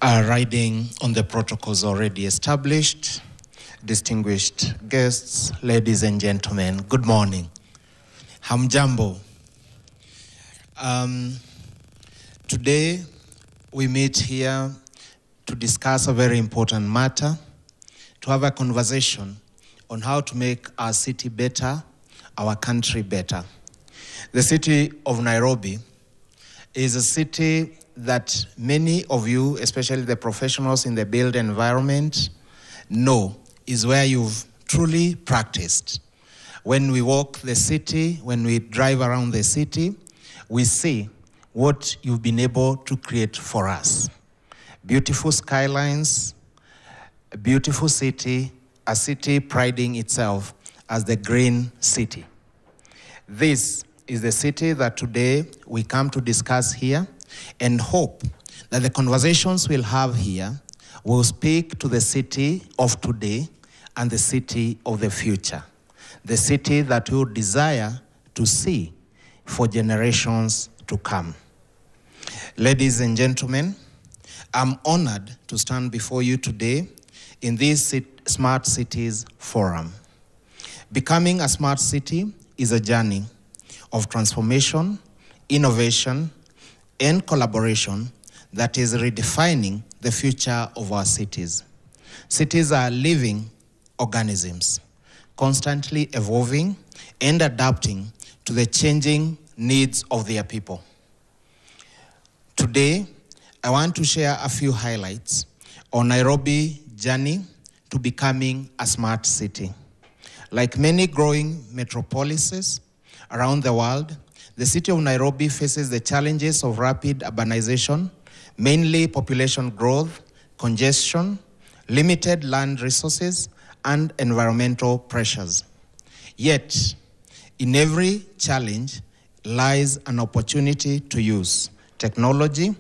Riding on the protocols already established, distinguished guests, ladies and gentlemen, good morning. Hamjambo. Today we meet here to discuss a very important matter, to have a conversation on how to make our city better, our country better. The city of Nairobi is a city that many of you, especially the professionals in the built environment, know is where you've truly practiced. When we walk the city, when we drive around the city, we see what you've been able to create for us. Beautiful skylines, a beautiful city, a city priding itself as the green city. This is the city that today we come to discuss here, and hope that the conversations we'll have here will speak to the city of today and the city of the future, the city that we desire to see for generations to come. Ladies and gentlemen, I'm honored to stand before you today in this Smart Cities Forum. Becoming a smart city is a journey of transformation, innovation, and collaboration that is redefining the future of our cities. Cities are living organisms, constantly evolving and adapting to the changing needs of their people. Today, I want to share a few highlights on Nairobi's journey to becoming a smart city. Like many growing metropolises around the world, the city of Nairobi faces the challenges of rapid urbanization, mainly population growth, congestion, limited land resources, and environmental pressures. Yet, in every challenge lies an opportunity to use technology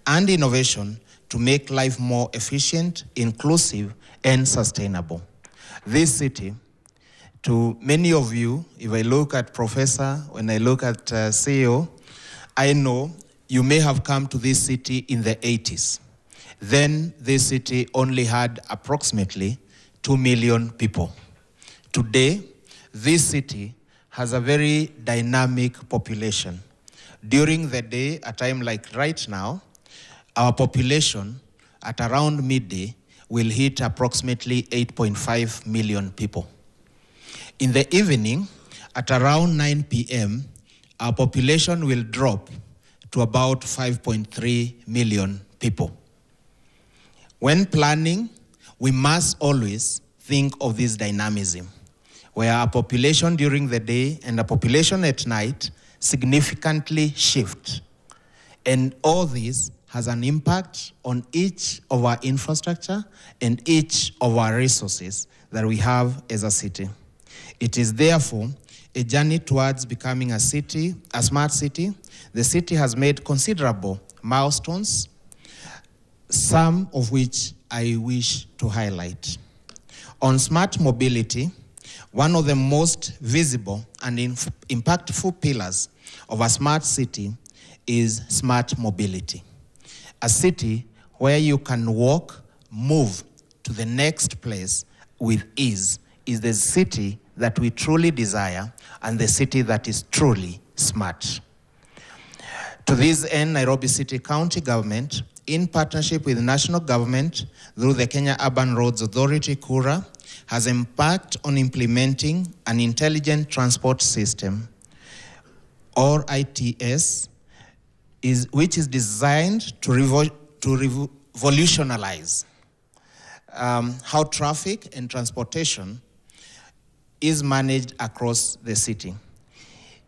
and innovation to make life more efficient, inclusive, and sustainable. This city, to many of you, if I look at Professor, when I look at CEO, I know you may have come to this city in the 80s. Then this city only had approximately 2 million people. Today, this city has a very dynamic population. During the day, a time like right now, our population at around midday will hit approximately 8.5 million people. In the evening, at around 9 p.m., our population will drop to about 5.3 million people. When planning, we must always think of this dynamism, where our population during the day and the population at night significantly shift. And all this has an impact on each of our infrastructure and each of our resources that we have as a city. It is therefore a journey towards becoming a city, a smart city. The city has made considerable milestones, some of which I wish to highlight. On smart mobility, one of the most visible and impactful pillars of a smart city is smart mobility. A city where you can walk, move to the next place with ease is the city that we truly desire and the city that is truly smart. To this end, Nairobi City County Government, in partnership with the national government through the Kenya Urban Roads Authority, KURA, has embarked on implementing an intelligent transport system, or ITS, which is designed to revolutionize how traffic and transportation is managed across the city.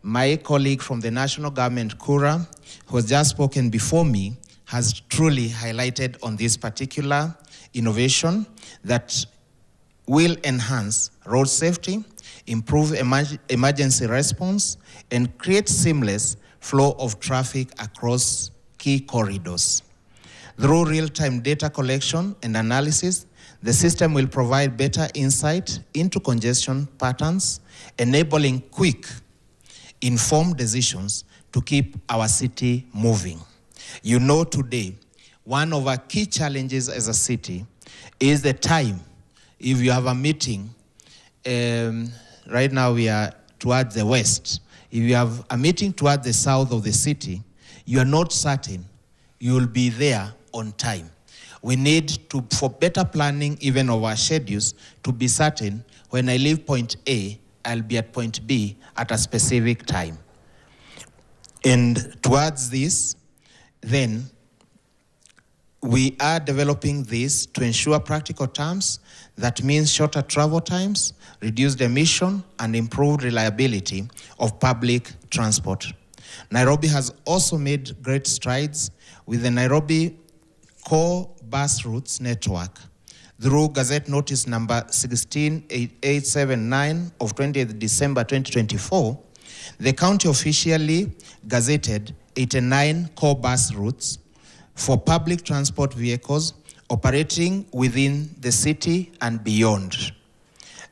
My colleague from the national government, KURA, who has just spoken before me, has truly highlighted on this particular innovation that will enhance road safety, improve emergency response, and create seamless flow of traffic across key corridors. Through real-time data collection and analysis, the system will provide better insight into congestion patterns, enabling quick, informed decisions to keep our city moving. You know, today, one of our key challenges as a city is the time. If you have a meeting, right now we are towards the west. If you have a meeting towards the south of the city, you are not certain you will be there on time. We need to, for better planning even of our schedules, to be certain when I leave point A, I'll be at point B at a specific time. And towards this, then, we are developing this to ensure practical terms. That means shorter travel times, reduced emission, and improved reliability of public transport. Nairobi has also made great strides with the Nairobi Core Bus Routes Network. Through Gazette Notice number 16879 of 20th December 2024, the county officially gazetted 89 core bus routes for public transport vehicles operating within the city and beyond.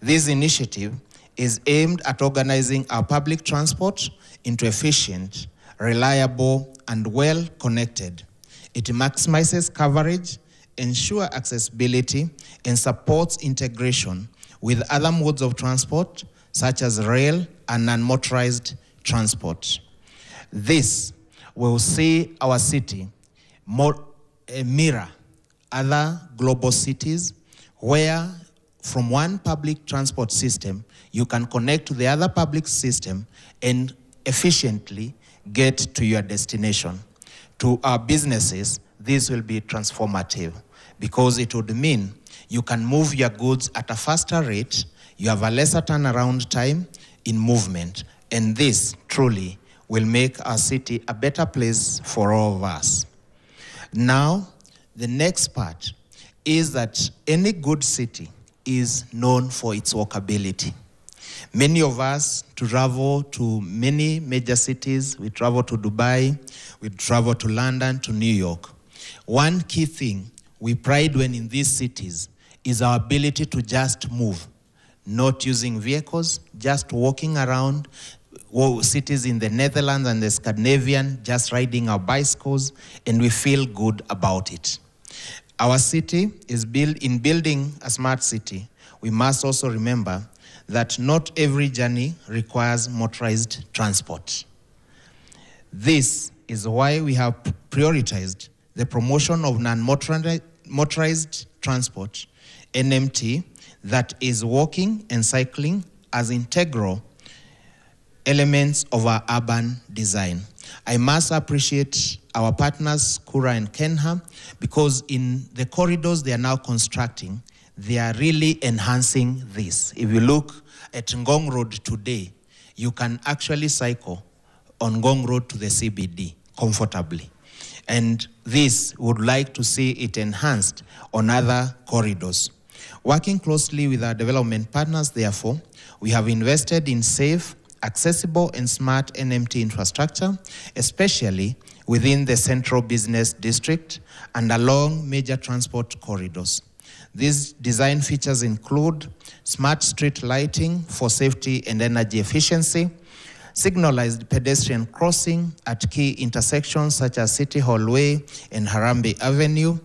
This initiative is aimed at organizing our public transport into efficient, reliable, and well-connected. It maximizes coverage, ensures accessibility, and supports integration with other modes of transport, such as rail and non-motorized transport. This will see our city mirror other global cities where from one public transport system, you can connect to the other public system and efficiently get to your destination. To our businesses, this will be transformative because it would mean you can move your goods at a faster rate, you have a lesser turnaround time in movement, and this truly will make our city a better place for all of us. Now, the next part is that any good city is known for its walkability. Many of us travel to many major cities. We travel to Dubai, we travel to London, to New York. One key thing we pride when in these cities is our ability to just move, not using vehicles, just walking around. Cities in the Netherlands and the Scandinavian, just riding our bicycles, and we feel good about it. Our city is building a smart city. We must also remember that not every journey requires motorized transport. This is why we have prioritized the promotion of non-motorized transport, NMT, that is walking and cycling as integral elements of our urban design. I must appreciate our partners, Kura and Kenha, because in the corridors they are now constructing, they are really enhancing this. If you look at Ngong Road today, you can actually cycle on Ngong Road to the CBD comfortably. And this would like to see it enhanced on other corridors. Working closely with our development partners, therefore, we have invested in safe, accessible and smart NMT infrastructure, especially within the central business district and along major transport corridors. These design features include smart street lighting for safety and energy efficiency, signalized pedestrian crossing at key intersections such as City Hall Way and Harambee Avenue,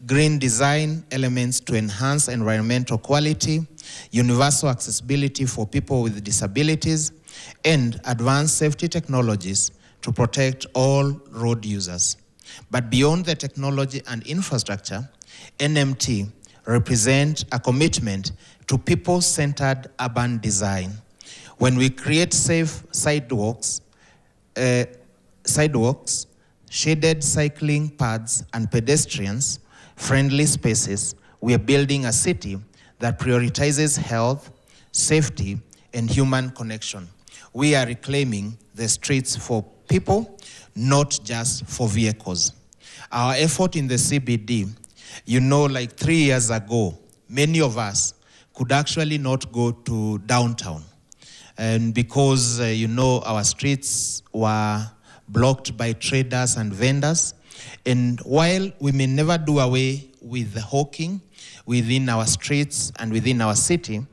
green design elements to enhance environmental quality, universal accessibility for people with disabilities, and advanced safety technologies to protect all road users. But beyond the technology and infrastructure, NMT represent a commitment to people-centered urban design. When we create safe sidewalks, shaded cycling paths, and pedestrians-friendly spaces, we are building a city that prioritizes health, safety, and human connection. We are reclaiming the streets for people, not just for vehicles. Our effort in the CBD, like 3 years ago, many of us could actually not go to downtown. And because, our streets were blocked by traders and vendors. And while we may never do away with the hawking within our streets and within our city,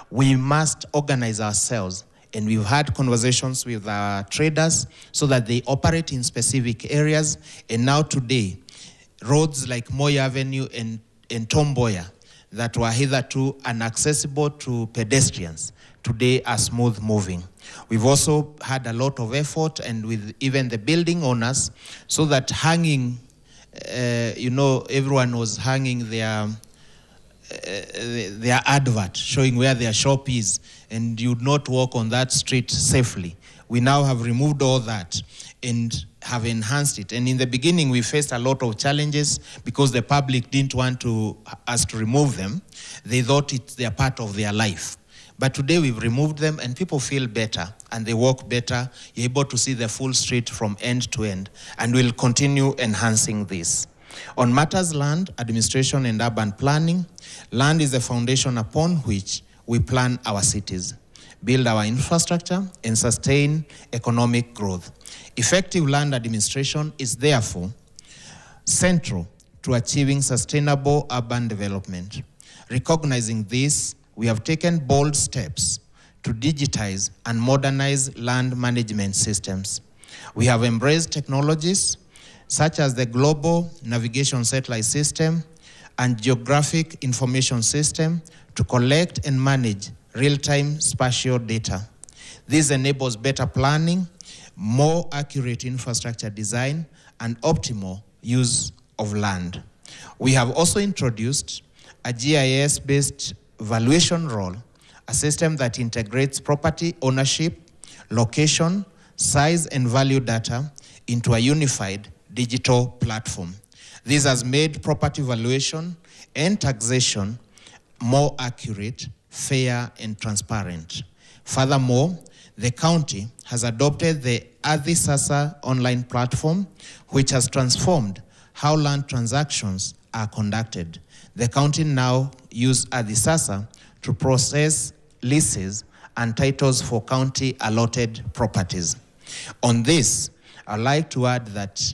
we must organize ourselves. And we've had conversations with our traders so that they operate in specific areas. And now today, roads like Moi Avenue and Tomboya that were hitherto inaccessible to pedestrians today are smooth moving. We've also had a lot of effort, and with even the building owners, so that hanging, everyone was hanging their advert showing where their shop is, and you'd not walk on that street safely. We now have removed all that and have enhanced it. And in the beginning, we faced a lot of challenges because the public didn't want us to remove them. They thought they're part of their life. But today we've removed them, and people feel better and they walk better. You're able to see the full street from end to end, and we'll continue enhancing this. On matters land, administration and urban planning, land is the foundation upon which we plan our cities, build our infrastructure, and sustain economic growth. Effective land administration is therefore central to achieving sustainable urban development. Recognizing this, we have taken bold steps to digitize and modernize land management systems. We have embraced technologies such as the Global Navigation Satellite System and Geographic Information System to collect and manage real-time spatial data. This enables better planning, more accurate infrastructure design, and optimal use of land. We have also introduced a GIS-based valuation role, a system that integrates property ownership, location, size, and value data into a unified digital platform. This has made property valuation and taxation more accurate, fair, and transparent. Furthermore, the county has adopted the AdhiSasa online platform, which has transformed how land transactions are conducted. The county now uses AdhiSasa to process leases and titles for county allotted properties. On this, I'd like to add that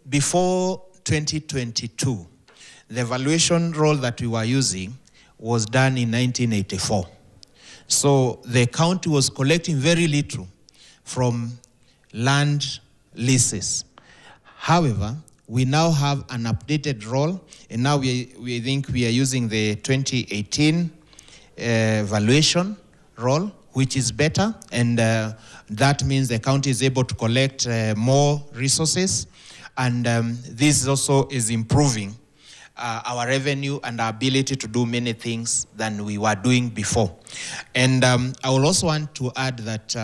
before 2022, the valuation role that we were using was done in 1984. So the county was collecting very little from land leases. However, we now have an updated role, and now we think we are using the 2018 valuation role, which is better, and that means the county is able to collect more resources, and this also is improving our revenue and our ability to do many things than we were doing before. And I will also want to add that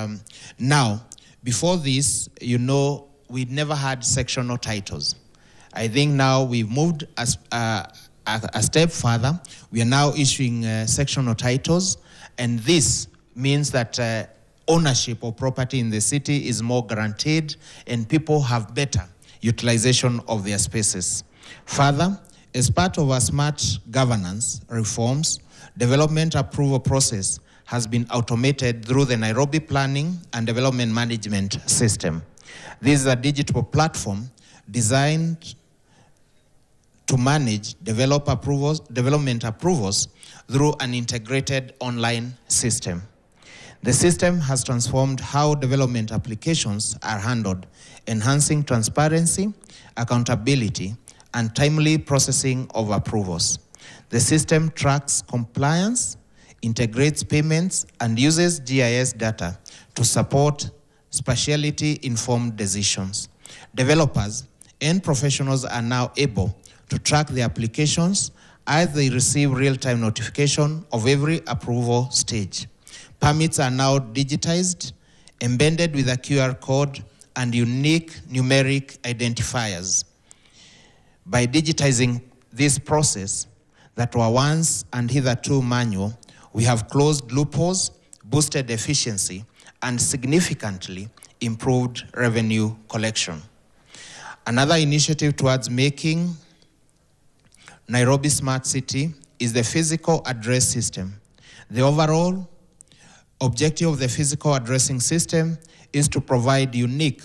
now, before this, we never had sectional titles. I think now we've moved a step further. We are now issuing sectional titles, and this means that ownership of property in the city is more guaranteed, and people have better utilization of their spaces. Further, as part of our smart governance reforms, development approval process has been automated through the Nairobi Planning and Development Management System. This is a digital platform designed to manage development approvals through an integrated online system. The system has transformed how development applications are handled, enhancing transparency, accountability, and timely processing of approvals. The system tracks compliance, integrates payments, and uses GIS data to support spatiality-informed decisions. Developers and professionals are now able to track their applications as they receive real-time notification of every approval stage. Permits are now digitized, embedded with a QR code and unique numeric identifiers. By digitizing this process that were once and hitherto manual, we have closed loopholes, boosted efficiency, and significantly improved revenue collection. Another initiative towards making Nairobi Smart City is the physical address system. The overall objective of the physical addressing system is to provide unique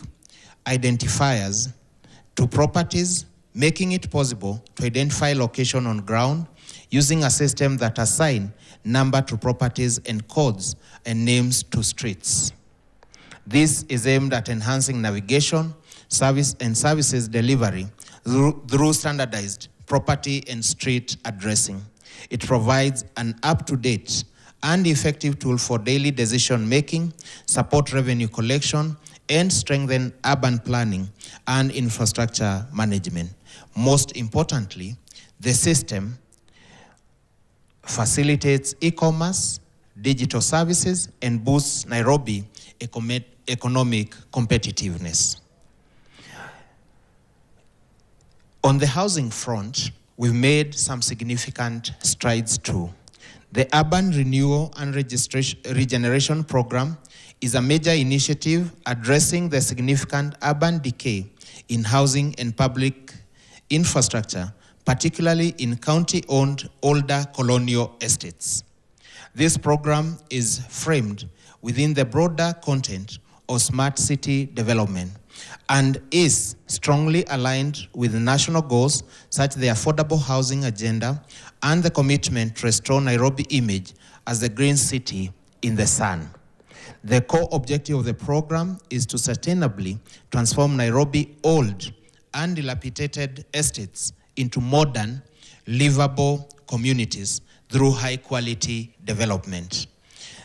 identifiers to properties, making it possible to identify location on ground using a system that assigns number to properties and codes and names to streets. This is aimed at enhancing navigation, services delivery through standardized property and street addressing. It provides an up-to-date and effective tool for daily decision-making, support revenue collection, and strengthen urban planning and infrastructure management. Most importantly, the system facilitates e-commerce, digital services, and boosts Nairobi economic competitiveness. On the housing front, we've made some significant strides too. The Urban Renewal and Regeneration Program is a major initiative addressing the significant urban decay in housing and public infrastructure, particularly in county-owned older colonial estates. This program is framed within the broader content of smart city development and is strongly aligned with national goals such as the affordable housing agenda and the commitment to restore Nairobi image as the green city in the sun. The core objective of the program is to sustainably transform Nairobi old and dilapidated estates into modern, livable communities through high-quality development.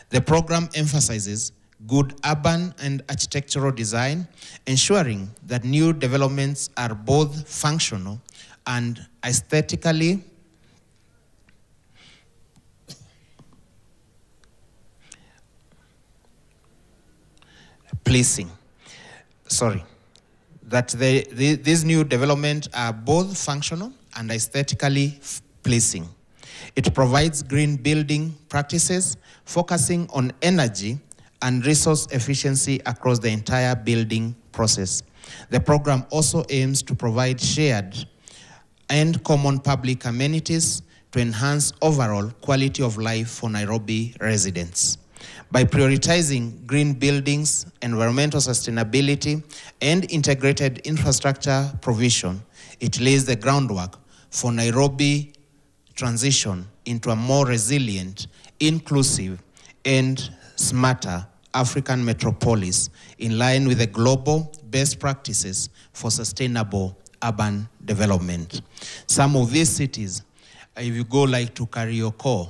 The program emphasizes good urban and architectural design, ensuring that new developments are both functional and aesthetically pleasing. These new developments are both functional and aesthetically pleasing. It provides green building practices, focusing on energy and resource efficiency across the entire building process. The program also aims to provide shared and common public amenities to enhance overall quality of life for Nairobi residents. By prioritizing green buildings, environmental sustainability, and integrated infrastructure provision, it lays the groundwork for Nairobi transition into a more resilient, inclusive, and smarter African metropolis in line with the global best practices for sustainable urban development. Some of these cities, if you go like to Karioko,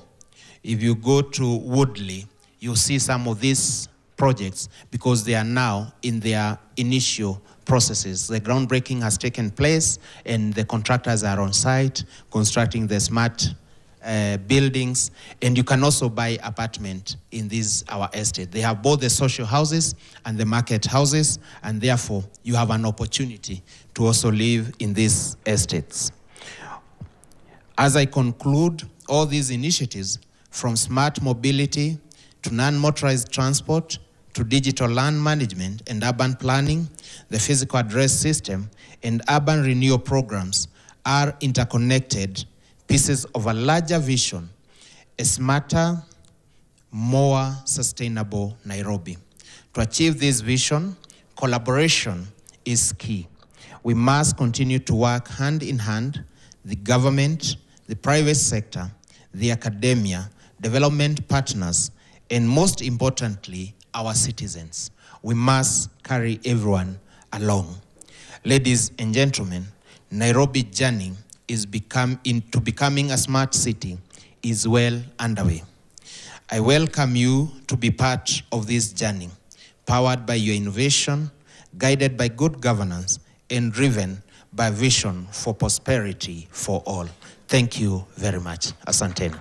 if you go to Woodley, you'll see some of these projects because they are now in their initial processes. The groundbreaking has taken place and the contractors are on site constructing the smart buildings, and you can also buy apartment in our estate. They have both the social houses and the market houses, and therefore you have an opportunity to also live in these estates. As I conclude, all these initiatives, from smart mobility to non-motorized transport to digital land management and urban planning, the physical address system, and urban renewal programs are interconnected pieces of a larger vision, a smarter, more sustainable Nairobi. To achieve this vision, collaboration is key. We must continue to work hand in hand, the government, the private sector, the academia, development partners, and most importantly, our citizens. We must carry everyone along. Ladies and gentlemen, Nairobi journey into becoming a smart city is well underway. I welcome you to be part of this journey, powered by your innovation, guided by good governance, and driven by vision for prosperity for all. Thank you very much. Asanteni.